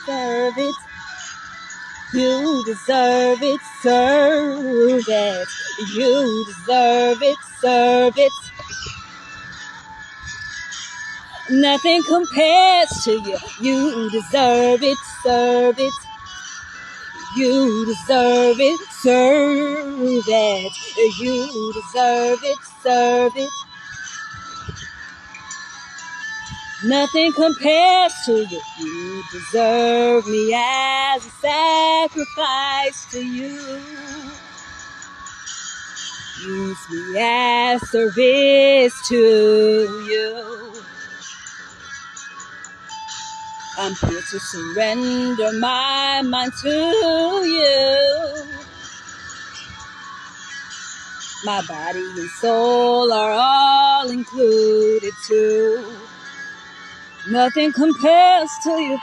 serve it. You deserve it, serve it. You deserve it, serve it. Nothing compares to you. You deserve it, serve it. You deserve it, serve it. You deserve it, serve it. Nothing compares to you. You deserve me as a sacrifice to you. Use me as service to you. I'm here to surrender my mind to you. My body and soul are all included too. Nothing compares to you.